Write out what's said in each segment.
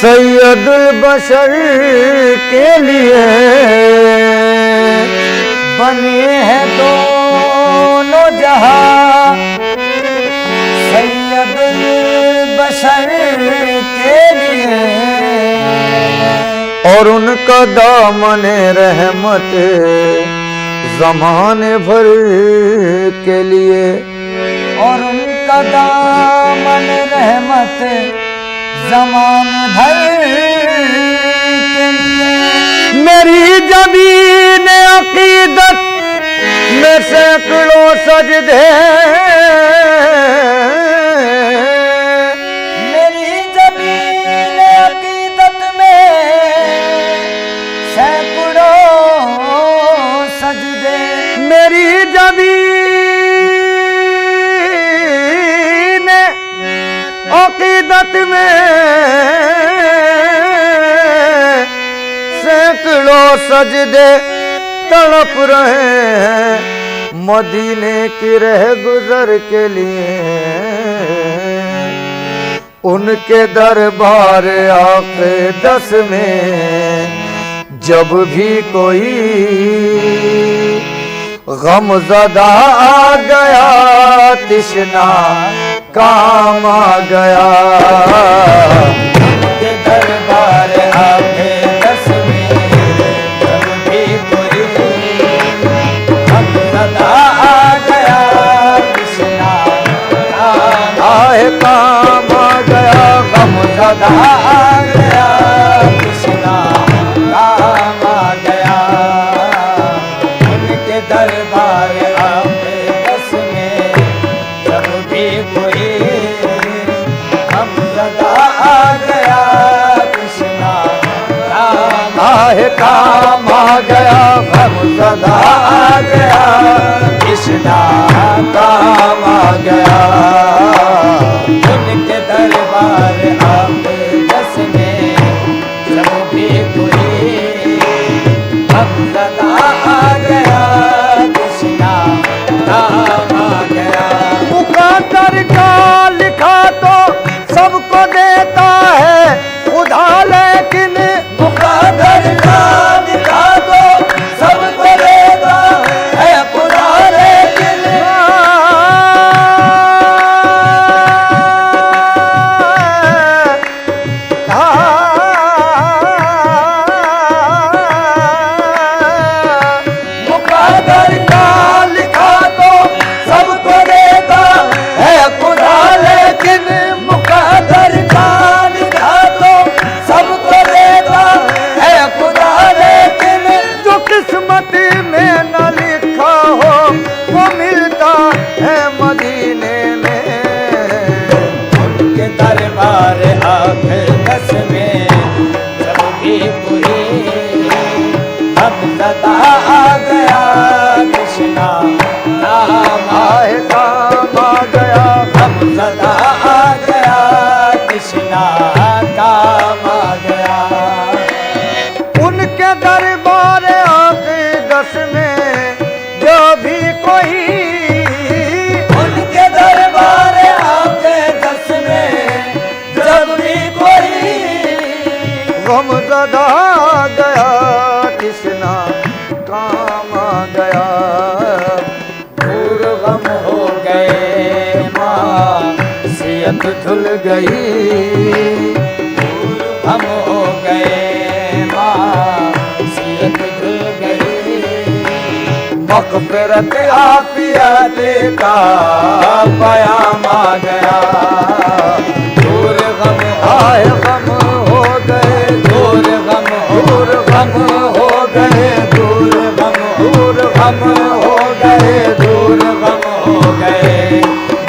सैयदुल बशर के लिए बने हैं दोनों जहां, सैयदुल बशर के लिए, और उनका दामन रहमत ज़माने भर के लिए, और उनका दामन रहमत ज़माने भर के लिए। मेरी ज़मीन अक़ीदत में सैकड़ों सजदे, मेरी ज़मीन अक़ीदत में सैकड़ों सजदे, मेरी ज़मीन अक़ीदत में सैकड़ों सजदे तड़प रहे हैं मदीने की रह गुजर के लिए। उनके दरबार आक़िदत में जब भी कोई गमज़दा आ गया, तिश्ना काम आ गया। उनके दरबार आक़िदत में जब भी कोई गमज़दा आ गया, तिश्ना काम आ गया, गमज़दा आ गया, तिश्ना काम आ गया। उनके दरबार आक़िदत में जब भी कोई गमज़दा आ गया, कृष्णा काम आ गया, गमज़दा आ गया, कृष्णा काम आ गया। उनके दरबार आक़िदत में जब भी कोई गमज़दा आ गया, कृष्णा काम आ गया। मुक़द्दर का लिखा तो सबको देता है खुदा, लेकिन मुक़द्दर का लिखा तो सबको देता है खुदा, लेकिन मुक़द्दर का लिखा तो सबको देता है खुदा, लेकिन मुक़द्दर का लिखा तो सबको देता है खुदा, लेकिन जो किस्मत में न लिखा हो वो मिलता है मदीने में। उनके दरबार आक़िदत में जब भी कोई गमज़दा आ गया, कृष्णा काम आ गया, गमज़दा आ गया, कृष्णा काम आ गया। उनके दरबार आक़िदत में जो भी कोई, उनके दरबार आक़िदत में जब भी कोई गमज़दा आ गया, कृष्णा काम आ गया। दूर गम हो गए मासियत धुल गई, दूर गम हो गए मासियत धुल गई, मग़फ़िरत आफ़ियत का पयाम आ गया। दूर गम आए गम हो गए, दूर गम हो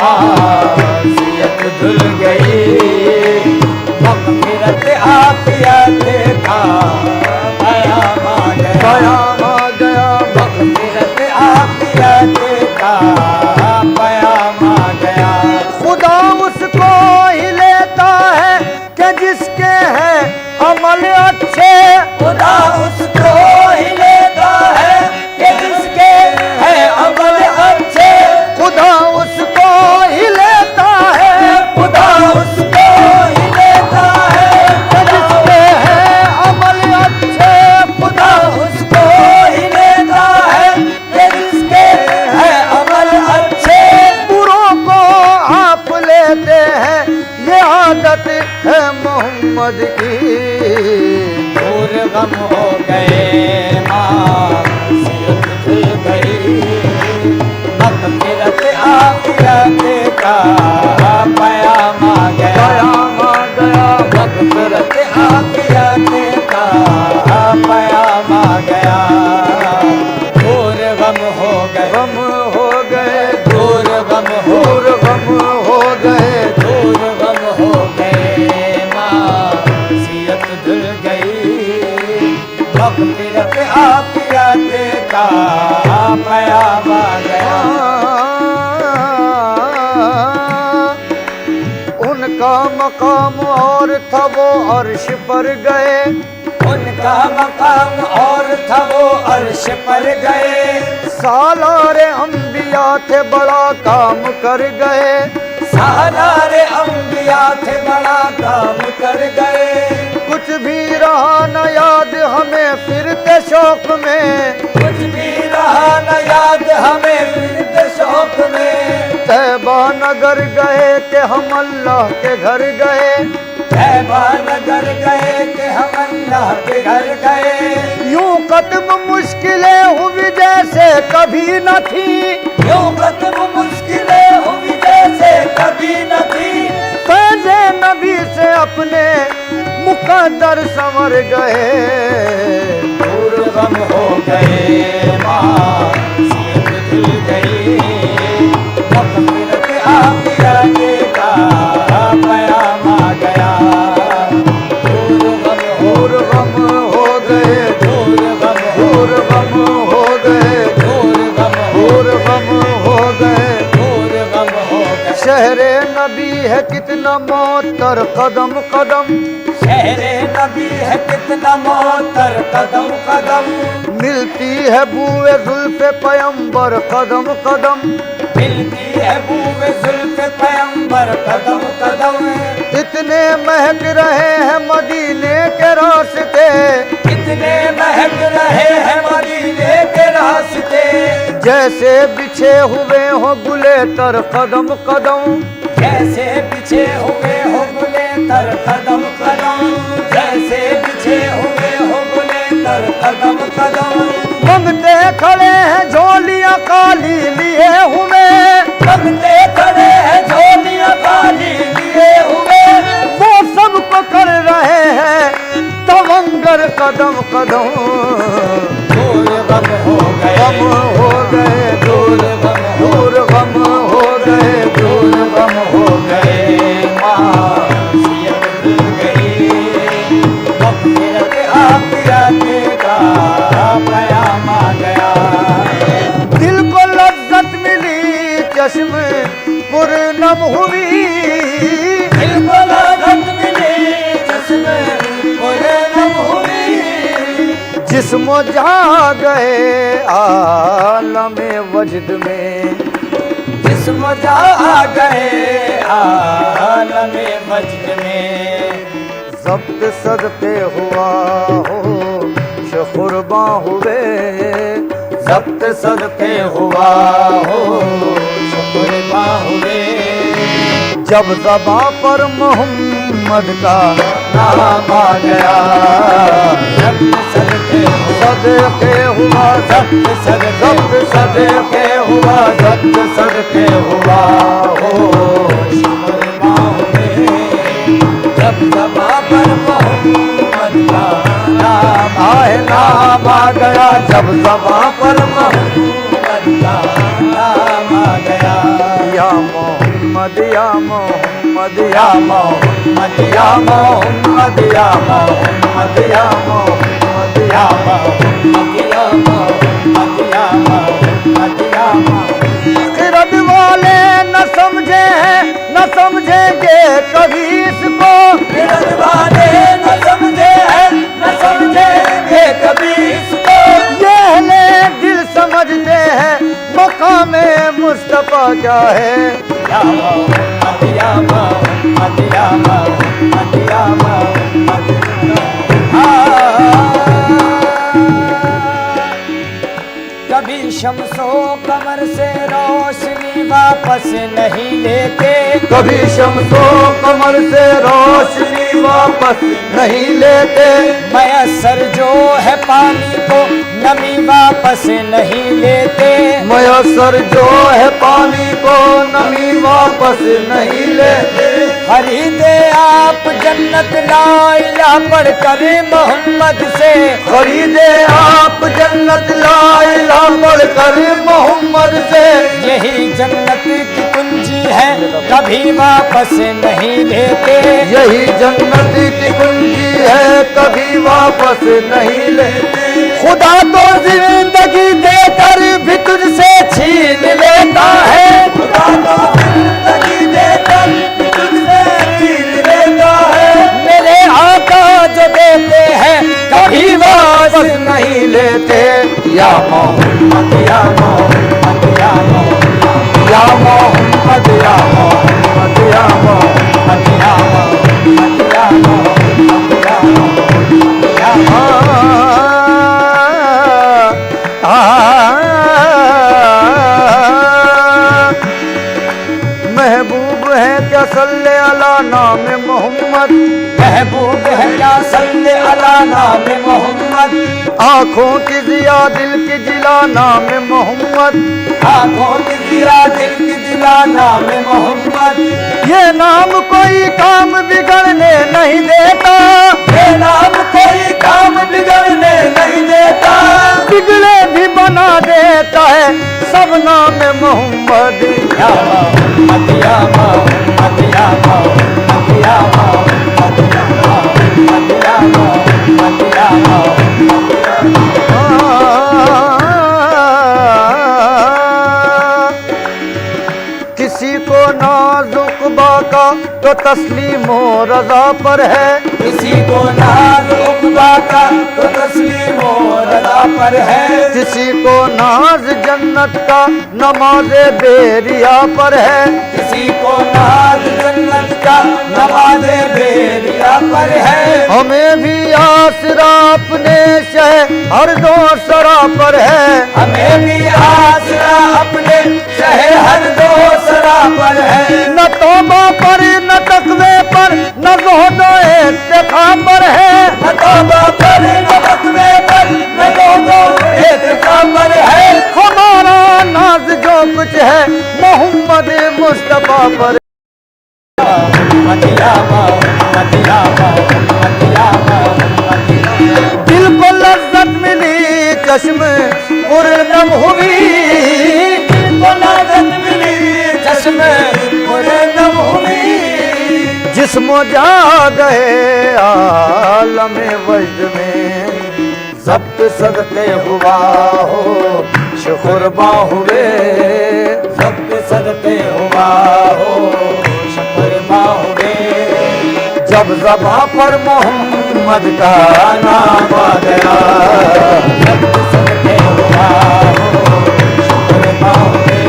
मासियत धुल गई, मग़फ़िरत आफ़िया देखा, क़याम आ गया, क़याम आ गया, मग़फ़िरत आफ़िया देखा, क़याम आ गया। खुदा उसको ही लेता है कि जिसके हैं अमल अच्छे, खुदा उसको ही लेता है कि जिसके हैं अमल अच्छे, खुदा उसको ही लेता है, खुदा उसको ही लेता है कि जिसके हैं अमल अच्छे, खुदा उसको ही लेता है कि जिसके हैं अमल अच्छे। बुरों को आप लेते हैं, ये आदत है मोहम्मद की। दूर गम हो गए, मासियत धुल गई, मग़फ़िरत आफ़िया देखा, क़याम आ गया, क़याम आ गया, मग़फ़िरत आफ़िया देखा, क़याम आ गया। दूर गम हो गए, गम हो गए, दूर गम हो, दूर गम हो गए, दूर गम हो गए, मासियत धुल गई, मग़फ़िरत आफ़िया देखा, क़याम आ गया। उनका मकाम और था वो अर्श पर गए, उनका मकाम और था वो अर्श पर गए, सालारे अंबिया थे बड़ा काम कर गए, सालारे अंबिया थे बड़ा काम कर गए। कुछ भी रहा न याद हमें फिरते शौक में, कुछ भी रहा न याद हमें फिरते शौक में, तैबा नगर गए कि हम अल्लाह के घर गए, तैबा नगर गए कि हम अल्लाह के घर गए। यूं कत्म मुश्किलें हुई जैसे कभी न थी, यूं खत्म मुश्किलें हुई जैसे कभी न थी, फैज़े नबी से अपने मुकद्दर संवर गए। दूर गम हो गए, मासियत धुल गई, मग़फ़िरत आफ़िया देखा, क़याम आ गया। दूर गम हो, दूर गम हो गए, दूर गम हो, दूर गम हो गए, दूर गम हो, दूर गम हो गए। दूर गम हो गए। शहरे नबी है कितना मोतर कदम कदम, शहरे नबी है कितना मोतर कदम कदम, मिलती है बूए जुल्फ़े पैगंबर कदम कदम, मिलती है बूए जुल्फ़े पैगंबर कदम कदम। इतने महक रहे हैं मदीने के रास्ते, कितने महक रहे हैं मदीने के रास्ते, जैसे बिछे हुए हो गुले तर कदम कदम, जैसे बिछे हुए हो गुले तर कदम कदम, जैसे बिछे हुए हो गुले तर कदम कदम। मंगते खड़े हैं झोलियां काली लिए हुए, मंगते खड़े हैं झोलियां काली लिए हुए, वो सब पकड़ रहे हैं तवंगर कदम कदम। दूर गम हो गए, गम हो गए, दूर गम हो, दूर गम हो गए, दूर गम हो गए, मासियत धुल गई, मग़फ़िरत आफ़िया देखा, क़याम आ गया। दिल को लज्जत मिली चश्म पुरनम हुई, दिल को लज़्ज़त मिली चश्मे पुरनम हुई, जिस्म जा गए आलमे वजद में, जिस्म जा गए आलमे वजद में, ज़ब्त सदक़े हुआ हो शुकुरबा हुए, ज़ब्त सदक़े हुआ हो शुकुरबा हुए, जब ज़बां पर मोहम्मद का नाम आ गया, ज़ब्त सदक़े हुआ, सदक़े हुआ, ज़ब्त सदक़े हुआ, ज़ब्त सदक़े हुआ हो शुकुरबा हुए, जब ज़बां पर मोहम्मद का नाम आए नाम आ गया, जब ज़बां पर मोहम्मद का नाम आ गया। या मोहम्मद मोहम्मद या मोहम्मद या मोहम्मद या मोहम्मद या मोहम्मद या मोहम्मद या मोहम्मद या मोहम्मद या मोहम्मद या मोहम्मद। खिरद वाले न समझे हैं न समझेंगे कभी इसको, खिरद वाले न समझे हैं न समझेंगे कभी इसको। ये अहले दिल समझते हैं मकाम मुस्तफा क्या है। या मोहम्मद या मोहम्मद या मोहम्मद या मोहम्मद। कभी शम्सो कमर से रोशनी वापस नहीं लेते, कभी शम्सो कमर से रोशनी वापस नहीं लेते। मयसर जो है पानी को नमी वापस नहीं लेते। मयसर जो है पानी को नमी वापस नहीं लेते। खरीदे आप जन्नत ला इलाहा पढ़कर मोहम्मद से, खरीदे आप जन्नत ला इलाहा पढ़कर मोहम्मद से। यही जन्नत की कुंजी है कभी वापस नहीं लेते। यही जन्नत की कुंजी है कभी वापस नहीं लेते। खुदा तो जिंदगी देकर भी तुझसे छीन लेता है। खुदा तो जिंदगी देकर भी तुझसे छीन लेता है। मेरे आका जो देते हैं कभी वापस नहीं लेते। या मोहम्मद या मोहम्मद या मोहम्मद या मोहम्मद या मोहम्मद या मोहम्मद या मोहम्मद या मोहम्मद या मोहम्मद या महबूब है क्या सल्ले अला नाम मोहम्मद। महबूब है क्या सल्ले अला नाम मोहम्मद। आँखों की जिया दिल की जिला नाम मोहम्मद। आँखों की जिया दिल की जिला नाम मोहम्मद। ये नाम कोई काम बिगड़ने नहीं देता। ये नाम कोई काम बिगड़ने नहीं देता। बिगड़े भी बना देता है सब नाम मोहम्मद। या मोहम्मद या मोहम्मद या मोहम्मद या मोहम्मद या मोहम्मद या मोहम्मद या मोहम्मद। किसी को नाजुक बाका तो तस्लीम रजा पर है। किसी को नाज उकबा का तो तस्लीम रजा पर है। किसी को नाज जन्नत का नमाज बेरिया पर है। किसी को नाज जन्नत का नमाज बेरिया पर है। हमें भी आसरा अपने शह हर दो सरा पर है। हमें भी आसरा अपने शहर हर दो सरा पर है। न तौबा पर न तकवे पर न ज़ुहद इत्तिक़ा पर है। न तौबा पर न तकवे पर न ज़ुहद इत्तिक़ा पर है। हमारा नाज जो कुछ है मोहम्मद मुस्तफा पर। मोहम्मद या मोहम्मद या मोहम्मद या मोहम्मद। दिल को लज्जत मिली चश्म पुरनम हुई। दिल को लज्जत मिली चश्म पुरनम हुई। जिस्म जा गए आलम वजद में जब्त सदके हुआ हो शुकुरबा हुए। जब्त सदके हुआ हो शुकुरबा हुए। जब ज़बां पर मोहम्मद का नाम आ गया। जब्त सदके हुआ हो शुकुरबा हुए।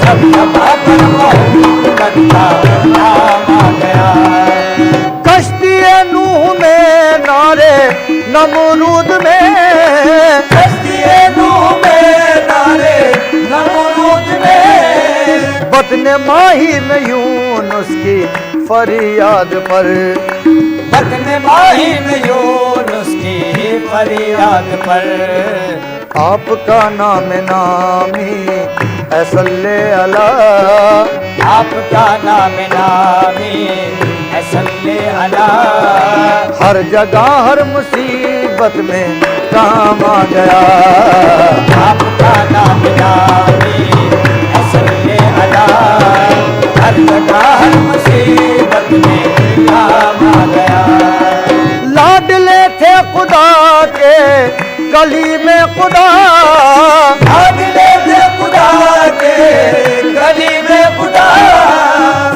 जब ज़बां पर मोहम्मद का नाम आ गया। कश्ती नूह में नारे नमरूद में। कश्ती नूह में नारे नमरूद में। बतन माही में यूनुस की फरियाद पर। बतन माही में यूनुस की फरियाद पर। आपका नाम नामी है सल्ले अला। आपका नाम नामी है सल्ले अला। हर जगह हर मुसीबत में काम आ गया। आपका नाम नामी है सल्ले अला। गली में खुदा, भाग लेते खुदा के गली में खुदा।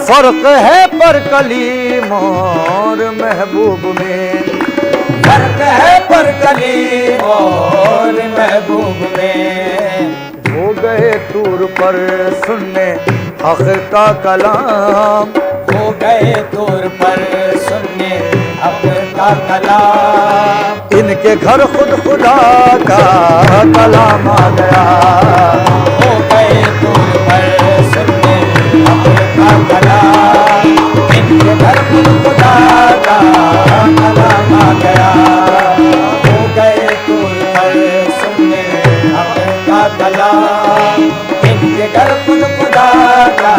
फर्क है पर कलीम और महबूब में, फर्क है पर कलीम और महबूब में। हो गए तूर पर सुनने हक का कलाम, हो गए तौर पर सुनने हक का कलाम। इनके घर खुद खुदा का कलाम आ गया। हो गए तौर पर सुनने हक का कलाम। इनके घर खुद खुदा का कलाम आ गया। हो गए तौर पर सुनने हक का कलाम। इनके घर खुद खुदा का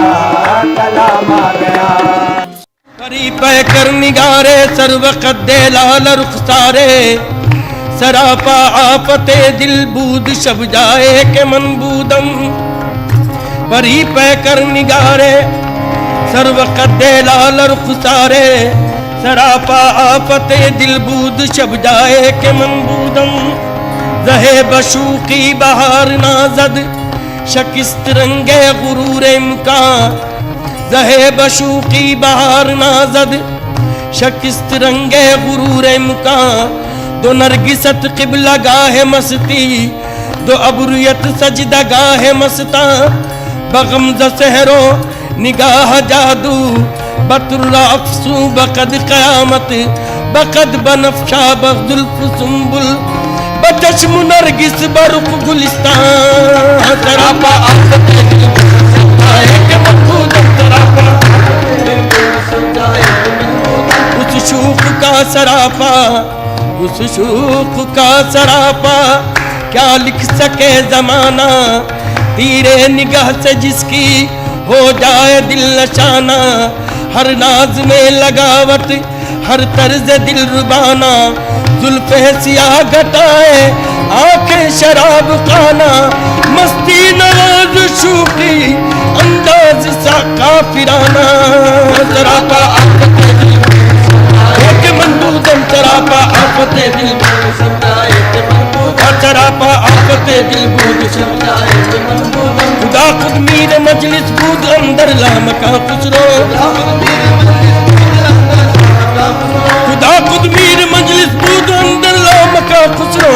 कलाम आ गया। करी पैकर निगारे सर्व कद्दे लाल रुखसारे, सरापा आफते दिल बूद शब जाए के मनबूदम। परी पैकर निगारे सर्व कद्दे लाल रुखसारे, सरापा आफते दिल बूद शब जाए के मनबूदम। जहे बशूकी बहार नाजद शकिस्त रंगे गुरूर इम्कान, जहे बशूकी बहार नाजद शकिस्त रंगे गुरूर इम्कान। दो नरगिसत क़िबला गाहे मस्ती, दो अबरुयत सजदा गाहे मस्ता। बगमज़ सहरो निगाह जादू, बतुर्रा अफसू बकद क़यामत। बकद बनफ्शा बजुल्फ सुंबुल, बचश्म नरगिस बरुख गुलिस्तान। सरापा आफते दिल समझाए के मनबूदम, सरापा उस शूक का सरापा, उस शूक का सरापा। क्या लिख सके जमाना तीरे निगाह से जिसकी हो जाए दिल नशाना। हर नाज में लगावट हर तर्ज दिल रुबाना, जुल्फ़े सियाह घटाए आंखें शराब खाना। मस्ती नवाज शूकी अंदाज सा काफिराना। सरापा आफते दिल एक मनबूदम, सरापा आफते दिल समझाए के मनबूदम। सरापा आफते दिल बूद समझाए के मनबूदम। खुदा खुद मीर मजलिस बूद अंदर लामका खुसरो। खुदा खुद मीर मजलिस बूद अंदर लामका खुसरो।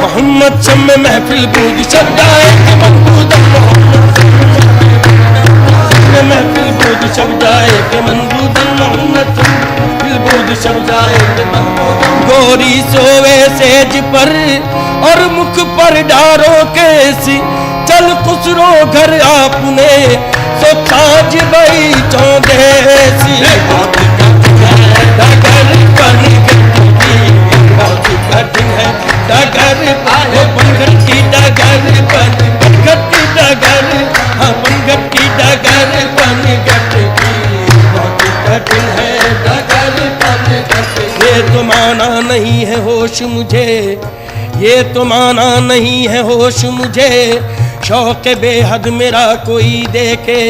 मोहम्मद शम्मे महफिल बूद शब्दाए के मनबूदम। महफिल बूद शब्दाए के मनबूदम। मोहम्मद महफिल बूद शब्दाए के मनबूदम। गोरी सोवे सेज पर और मुख पर डारो केसी, चल खुसरो घर आपने सो ताज बई चौदेसी। डगर बन गई बहुत कठिन है, डगर पंगत की डगर बन गई डगर। हाँ पंगत की डगर बन गई बहुत कठिन है, डगर बन गई। ये तो माना नहीं है होश मुझे, ये तो माना नहीं है होश मुझे। शौक़ बेहद मेरा कोई देखे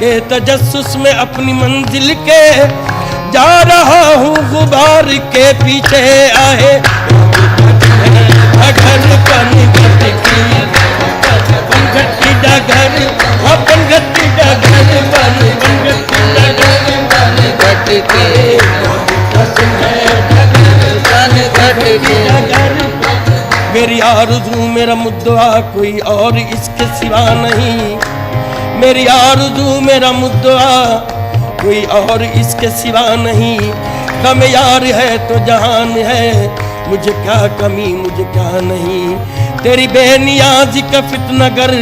के तजस्सुस में अपनी मंजिल के जा रहा हूँ गुबार के पीछे आए। डगर पंगत की पंगत की डगर, हाँ पंगत की डगर पंगत की डगर पंगत की डगर। मेरी आरज़ू मेरा मुद्दा कोई और इसके सिवा नहीं। मेरी आरज़ू मेरा मुद्दा कोई और इसके सिवा नहीं। गम यार है तो जहान है, मुझे क्या कमी मुझे क्या नहीं। तेरी बेनियाज़ी का फितनगर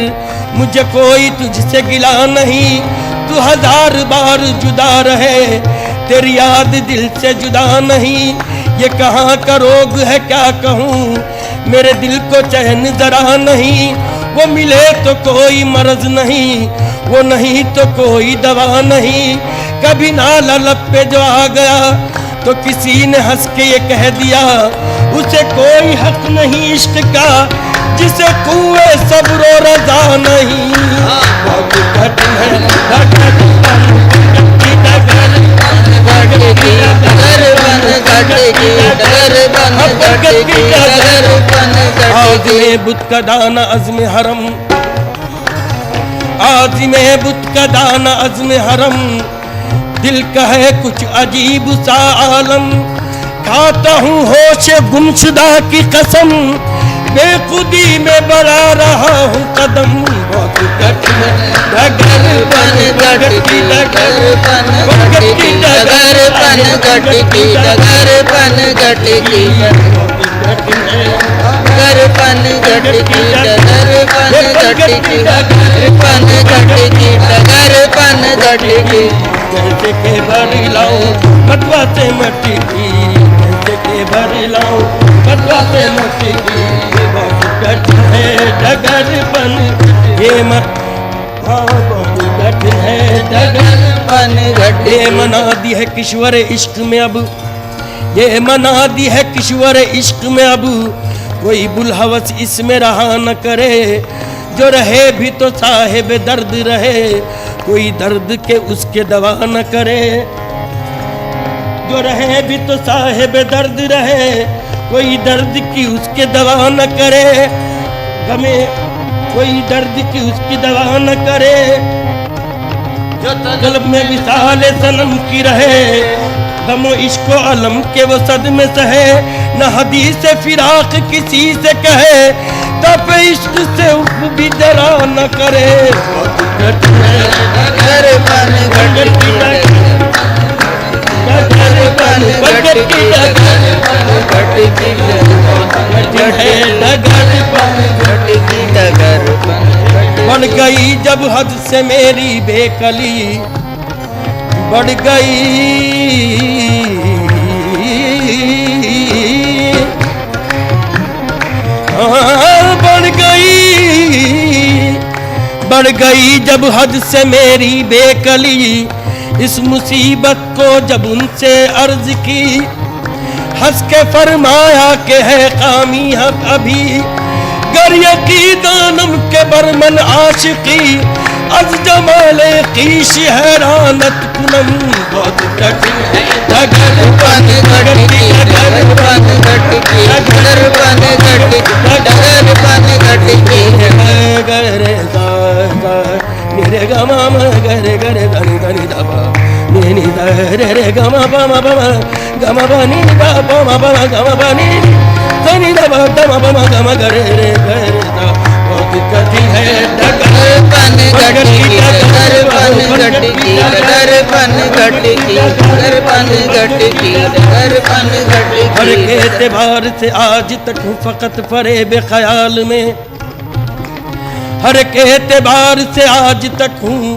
मुझे कोई तुझसे गिला नहीं। तू हजार बार जुदा रहे तेरी याद दिल से जुदा नहीं। ये कहाँ का रोग है क्या कहूँ, मेरे दिल को चैन जरा नहीं। वो मिले तो कोई मर्ज नहीं, वो नहीं तो कोई दवा नहीं। कभी नाला लब पे जो आ गया तो किसी ने हंस के ये कह दिया, उसे कोई हक नहीं इश्क का जिसे कुए सब्र और रज़ा नहीं। बहुत कठिन है डगर में बुत का दाना अज़्म हरम, आज़िमे बुत का दाना अज़्म हरम, दिल का है कुछ अजीब सा आलम। खाता हूँ होश गुमशुदा की कसम, बेखुदी में बढ़ा रहा हूँ कदम। बहुत कठिन डगर पन घट की डगर पन घट की डगर पन घट की डगर पन घट की डगर पन घट की डगर पन घट की डगर पन घट की डगर पन घट की। कैसे के भर लाऊं मटवा से मट्टी की, कैसे के भर लाऊं मटवा से मट्टी की। बहुत कठिन है डगर पन ये बहुत कठिन है डगर पन घट ये मना दी है किश्वर इश्क में अब, ये मना दी है किश्वर इश्क में अब। कोई बुलहवस इसमें रहा न करे, जो रहे भी तो साहिब दर्द रहे। कोई दर्द के उसके दवा न करे, जो रहे भी तो साहिब दर्द रहे। कोई दर्द की उसके दवा न करे, गमे कोई दर्द की उसकी दवा न करे। जो कल्ब में विसाल सनम की रहे, गमो इश्को अलम के वो सदमे सहे। न हदीस फिराक किसी से कहे, तब इश्क से उफ भी जरा न करे। डगर पन घट की डगर पन घट की डगर पन घट की डगर पन घट की डगर पन बढ़ गई जब हद से मेरी बेकली, बढ़ गई बढ़ गई जब हद से मेरी बेकली। इस मुसीबत को जब उनसे अर्ज की, हंस के फरमाया के है कामी हक अभी। गर यकी दानम के बरमन आशिकी, अज जमाले कीश हैरानत कुनम। बहुत कठिन है डगर पन घट की डगर पन घट की डगर पन घट की डगर पन घट की गरे गा मेरे गमा गरे गरे गनि गनि दबा नी नी रे रे गमा बमा बमा गमा बनी गा बमा बमा गमा बनी गनि दबा दमा बमा गमा गरे रे गरे दा। बहुत कठिन है डगर पन घट की डगर पन घट की डगर पन घट की डगर पन घट की डगर पन घट हर की। के एतबार से आज तक हूँ फकत फरेब ख्याल में, हर के एतबार से आज तक हूँ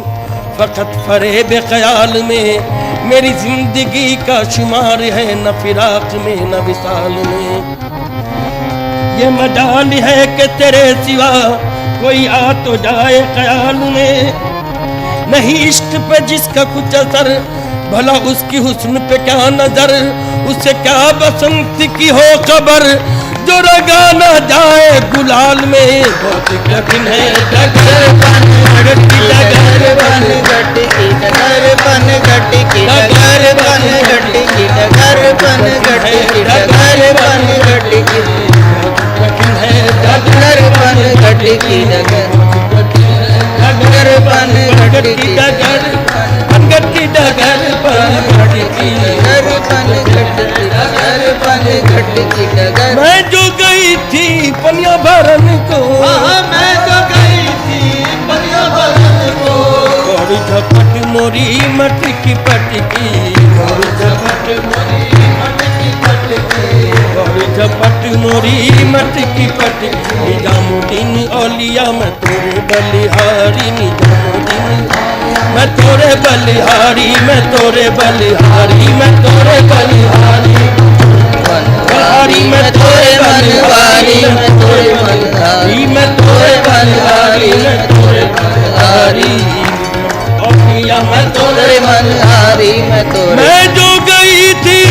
फकत फरेब ख्याल में। मेरी जिंदगी का शुमार है न फिराक में न विसाल में। ये मजाल है कि तेरे सिवा कोई आ तो जाए ख्याल में। नहीं इश्क पे जिसका कुछ असर, भला उसकी हुस्न पे क्या नजर। उसे क्या बसंत की हो खबर, जो रगा न जाए गुलाल में। बहुत कठिन है डगर पन घट की डगर पन घट की डगर पन घट की डगर पन घट की डगर पन घट की डगर पन घट की कठिन है डगर पन घट की डगर डगर पन घट की डगर पन घट की डगर पन घट की डगर पन घट की डगर पन घट की डगर। मैं जो गई थी पनिया भरन को, मैं तो गई थी पनिया भरन को। और झपट मोरी मटकी पटकी, और झपट मोरी मटकी पटकी, और झपट मोरी मटकी पटकी। निजामुद्दीन औलिया मैं तोरे बलिहारी, निजामुद्दीन मैं तोरे बलिहारी, मैं तोरे बलिहारी, मैं तोरे बलिहारी। बलिहारी मैं तोरे बलिहारी, मैं तोरे बलिहारी, मैं तोरे बलिहारी, मैं तोरे बलिहारी। औलिया मैं तोरे मनहारी मैं तोरे। मैं जो गई थी,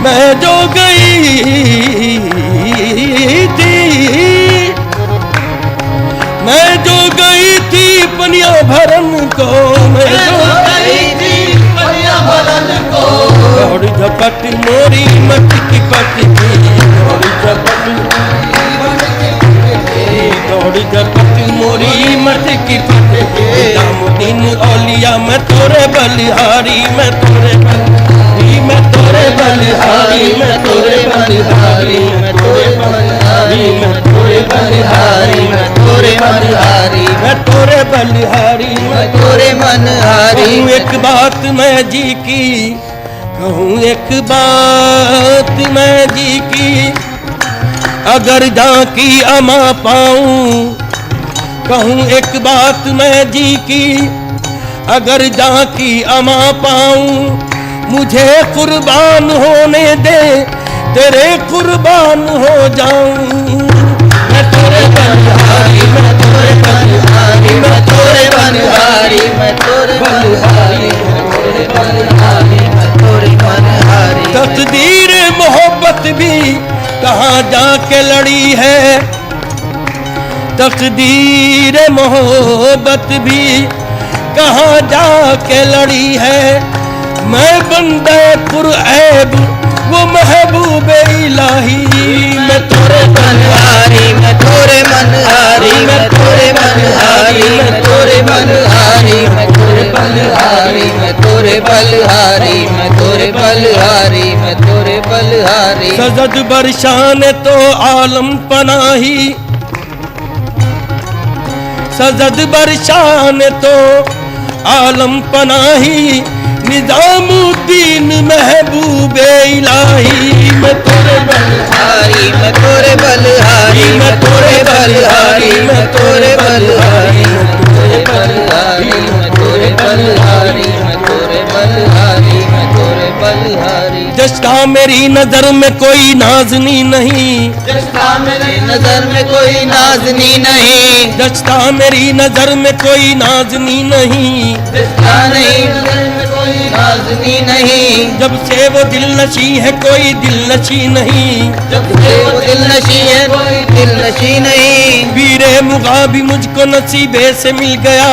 मैं जो गई थी, मैं जो गई थी पनिया भरन को, मैं जो गई थी पनिया भरन को। और झपट मोरी मटकी पटकी, और झपट दौड़ जपत मोरी मत की फतेह निजामुद्दीन औलिया मैं तोरे बलिहारी मैं तोरे बलिहारी मैं तोरे बलिहारी मैं तोरे बलिहारी मैं तोरे बलिहारी मैं तोरे बलिहारी मैं तोरे बलिहारी मैं तोरे बलिहारी मैं तोरे मनहारी कहूँ एक बात मैं जी की कहूँ एक बात मैं जी की अगर झांकी अमा पाऊं कहूँ एक बात मैं जी की अगर झांकी अमा पाऊं मुझे कुर्बान होने दे तेरे कुर्बान हो जाऊं मैं तोरे बलिहारी मैं तोरे बलिहारी मैं तोरे बलिहारी मैं तोरे मनहारी मैं तोरे मनहारी मैं तोरे मनहारी तकदीर मोहब्बत भी कहाँ जाके लड़ी है तकदीर मोहब्बत भी कहाँ जाके लड़ी है मैं बंदे पुरऐब वो महबूब इलाही मैं तोरे मनहारी मैं तोरे मनहारी मैं तोरे मनहारी मैं तोरे मनहारी मैं तोरे बलिहारी मैं तोरे बलिहारी मैं तोरे बलिहारी मैं तोरे बलिहारी सजद बरशान तो आलम पनाही सजद बरशान तो आलम पनाही निजामुद्दीन महबूब इलाही मैं तोरे बलिहारी मैं तोरे बलिहारी मैं तोरे बलिहारी मैं तोरे बलिहारी मैं तोरे बलिहारी मैं तोरे बलिहारी मैं तोरे बलिहारी मैं तोरे बलिहारी जस्ता मेरी नजर में कोई नाजनी नहीं जस्ता मेरी नजर में कोई नाजनी नहीं जस्ता मेरी नजर में कोई नाजनी नहीं जस्ता नहीं नजर में कोई नाजनी नहीं जब से वो दिल नशी है कोई दिल नशी नहीं जब से वो दिल नशी है कोई दिल नशी नहीं वीरे मुगाबी मुझको नसीबे से मिल गया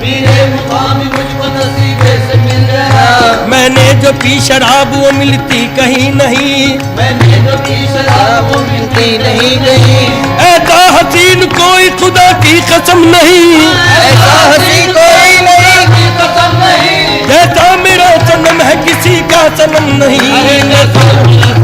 वीरे मुकामी मुझको नसीबे से मिल गया मैंने जो पी शराब वो मिलती कहीं नहीं मैंने जो पी शराब वो मिलती नहीं कहीं ऐसा हसीन कोई खुदा की कसम नहीं ऐसा हसी कोई नहीं की कसम नहीं जैसा मेरा सनम है किसी का सनम नहीं